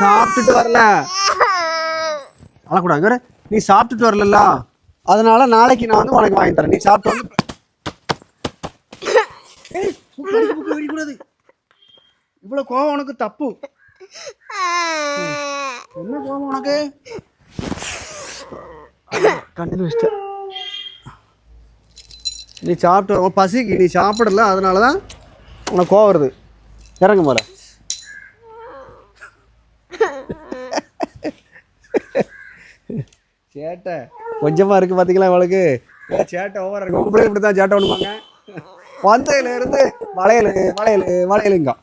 சாப்பிட்டுட்டு வரல, அழக்கூடாது வேற. நீ சாப்பிட்டுட்டு வரல, அதனால நாளைக்கு நான் வந்து உனக்கு வாங்கி தரேன். நீ சாப்பிட்டு வந்து கூடாது. இவ்வளவு கோவம் உனக்கு தப்பு. என்ன கோவம் உனக்கு? கண்டிப்பா இஷ்டம். நீ சாப்பிட்டு பசிக்கு நீ சாப்பிடல, அதனாலதான் உனக்கு கோவம் வருது. இறங்கு மேல. சேட்டை கொஞ்சமா இருக்கு பாத்தீங்களா இவளுக்கு? சேட்டை ஓவரா இருக்கு. உங்க பிள்ளை இப்படித்தான் சேட்டை பண்ணுவாங்க. வந்ததுல இருந்து வளையல் வளையல் வளையலுங்க.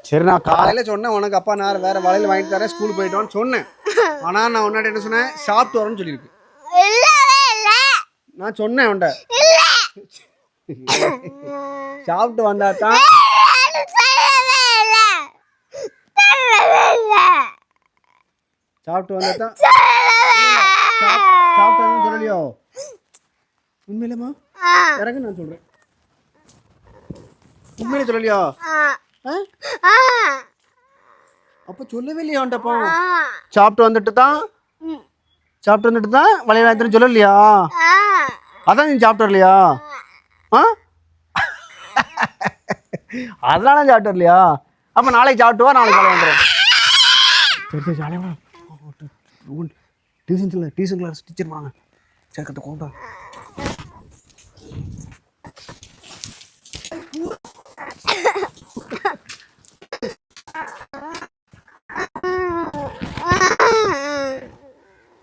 சரி, நான் காலையில சொன்னேன் உனக்கு அப்பா நான் வேற வளையல் வாங்கிட்டு தரேன் ஸ்கூல் போயிட்டோன்னு சொன்னேன். ஆனா நான் உன்னாடி என்ன சொன்னேன், சாப்பிட்டு வரேன்னு சொல்லியிருக்கு. நான் சொன்னேன் உன்ட சாப்பிட்டு வந்தா தான். சாப்பிட்டு வந்தா தான் சாப்பிட்டு சொல்லலையோ? உண்மையிலமா இறங்க நான் சொல்றேன். உண்மையில சொல்லலையா? அப்ப சொல்லவே இல்லையா உன்ட்டப்போ? சாப்பிட்டு வந்துட்டு தான் வளையல் சொல்லலையா? அதான் நீ சாப்பிட்டு வரலையா? அதனால சாப்பிட்டு வரலையா? அப்ப நாளைக்கு சாப்பிட்டு வா, நாளைக்கு வளையல் வந்துடும். சரி ஜாலியா டியூஷன் கிளாஸ் டீச்சர் வாங்க. சரி கத்த கொண்டா.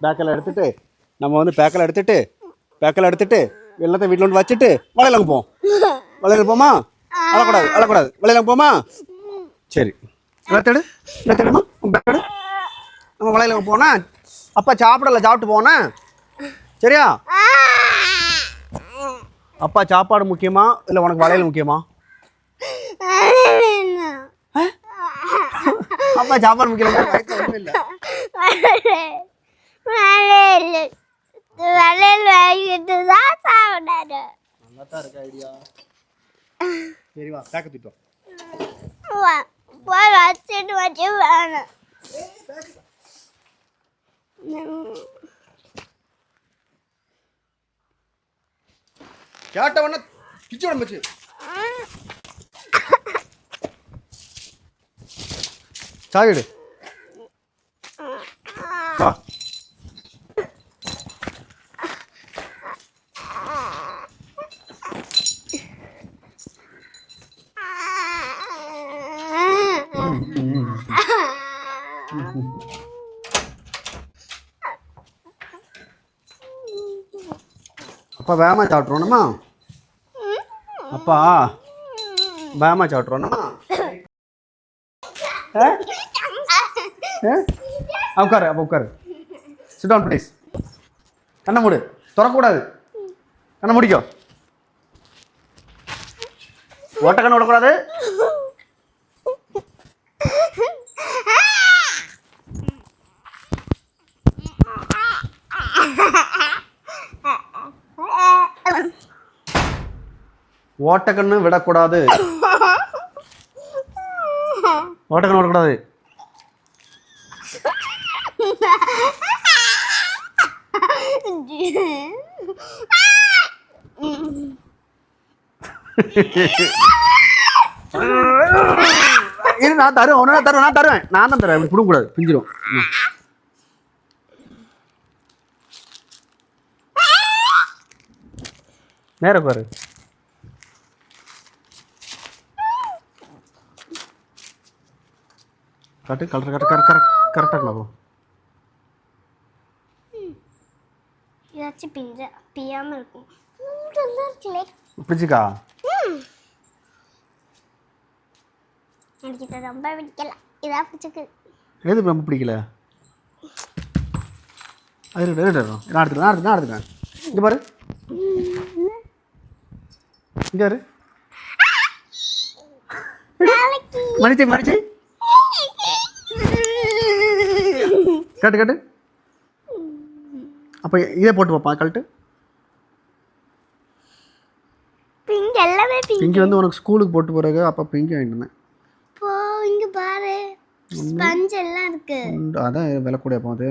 பேக்கெல்லாம் எடுத்துட்டு நம்ம வந்து பேக்கெல்லாம் எடுத்துட்டு எல்லாத்தையும் வீட்டில் வந்து வச்சுட்டு வளையலுக்கு போவோம். வளையலுக்கு போமா? அழக்கூடாது. வளையலுக்கு போமா? சரி, எல்லாத்தேடுமா பேக்கெடு. நம்ம வளையலுக்கு போனா அப்பா சாப்பிட்டு போனா சரியா? அப்பா சாப்பாடு முக்கியமா இல்லை உனக்கு வளையல் முக்கியமா? அப்பா சாப்பாடு முக்கியம் இல்லை. நல்லாதான் இருக்கு ஐடியா. சரி வா, பேக்க தூக்கிட்டு வா. கேட்டவன கிச்சு உடம்புச்சு. சாகிடு. அப்பா வேகமாக சாப்பிட்றோணுமா? அப்பா வேகமாக சாப்பிட்றோணுமா? உட்காரு. Sit down please. கண்ணை மூடு, திறக்கக்கூடாது. கண்ணை முடிக்கோ. ஓட்ட கண்ணை விடக்கூடாது. ஓட்டக்கண்ணு விடக்கூடாது. ஓட்டக்கண்ணு விடக்கூடாது. இது நான் தருவேன். நான் தான் தருவேன். கொடுக்கூடாது, பிஞ்சிரும். நேரம் பாரு. கட்டு கலர் கரெக்டாக போ. ஏதாச்சும் பியாமல் இருக்கும். பிடிச்சிக்கா? எனக்கு இது ரொம்ப பிடிக்கல. இதான் பிடிச்சிருக்கு. எது ரொம்ப பிடிக்கல? அது நான் எடுத்துக்கிறேன். இங்கே பாரு. இங்கே பாரு. மன்னிச்சு கட்டு. அப்போ இதே போட்டு பார்ப்பா. கழட்டு. பிங்க் எல்லாமே பிங்க். இங்கே வந்து உனக்கு ஸ்கூலுக்கு போட்டு போகிறக்கு அப்போ பிங்க் வாங்கிட்டு இருந்தேன். இங்கே பாரு. ஸ்பஞ்ச் எல்லாம் இருக்கு. அதான் விலை கூட அப்போ அது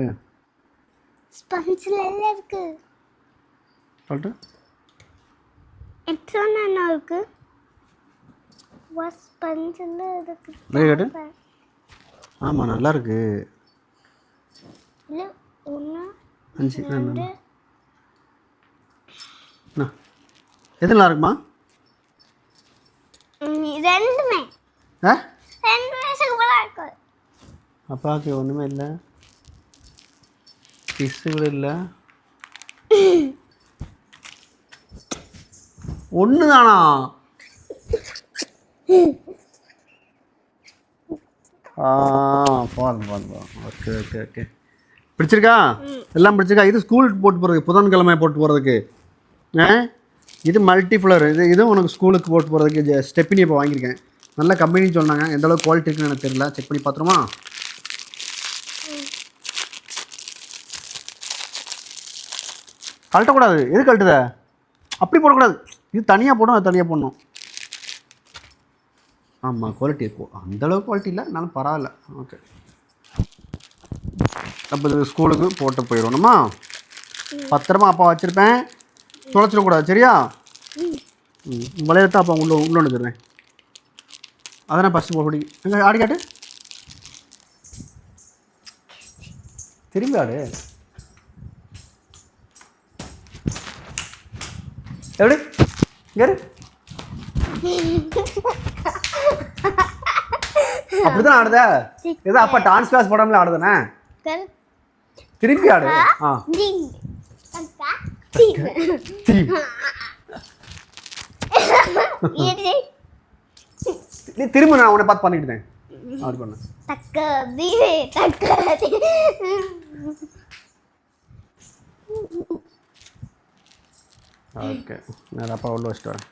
ஸ்பஞ்சில் எல்லாம் இருக்கு. சொல்லிட்டு எத்தனை என்ன இருக்கு? ஸ்பஞ்சில் இருக்கு. கேட்டு ஆமாம் நல்லா இருக்கு. இல்லை 1 5 2 எது நல்லா இருக்குமா? ரெண்டுமே ஆ 2 சூப்பராக இருக்கு. அப்பாவுக்கு ஒன்றுமே இல்லை, கிஸ்ஸு கூட இல்லை. ஒன்று தானா? போதும். ஓகே ஓகே ஓகே, பிடிச்சிருக்கா? எல்லாம் பிடிச்சிருக்கா? இது ஸ்கூலுக்கு போட்டு போகிறதுக்கு, புதன்கிழமை போட்டு போகிறதுக்கு. இது மல்டி ஃப்ளவர், இதுவும் உனக்கு ஸ்கூலுக்கு போட்டு போகிறதுக்கு ஸ்டெப்பினி இப்போ வாங்கியிருக்கேன். நல்ல கம்பெனின்னு சொன்னாங்க. எந்த அளவுக்கு குவாலிட்டி இருக்குன்னு எனக்கு தெரியல, செக் பண்ணி பார்த்துருமா? கழட்டக்கூடாது. எது கழட்டுத? அப்படி போடக்கூடாது. இது தனியாக போடணும், அது தனியாக போடணும். ஆமாம், குவாலிட்டி இருக்கும். அந்தளவுக்கு குவாலிட்டி இல்லை, இருந்தாலும் பரவாயில்ல. ஓகே, அப்போ இது ஸ்கூலுக்கு போட்டு போயிடணுமா? பத்திரமா அப்பா வச்சுருப்பேன், தொலைச்சிடக்கூடாது. சரியா? வளையத்தான் அப்போ உள்ள வந்துடுறேன். அதான் ஃபஸ்ட்டு போடி எங்கே ஆடி காட்டு, திரும்பி ஆடு. எப்படி இரு, அப்படிதான் ஆடுத. ஏதோ அப்பா டான்ஸ் கிளாஸ் போடாமல ஆடுதானே? திரும்பி ஆடு. நீ திரும்ப, நான் உன்னை பார்த்து பண்ணிக்கிட்டேன். அப்படி பண்ண ஓகே, நான் அப்பா உள்ள வச்சுட்டு வரேன்.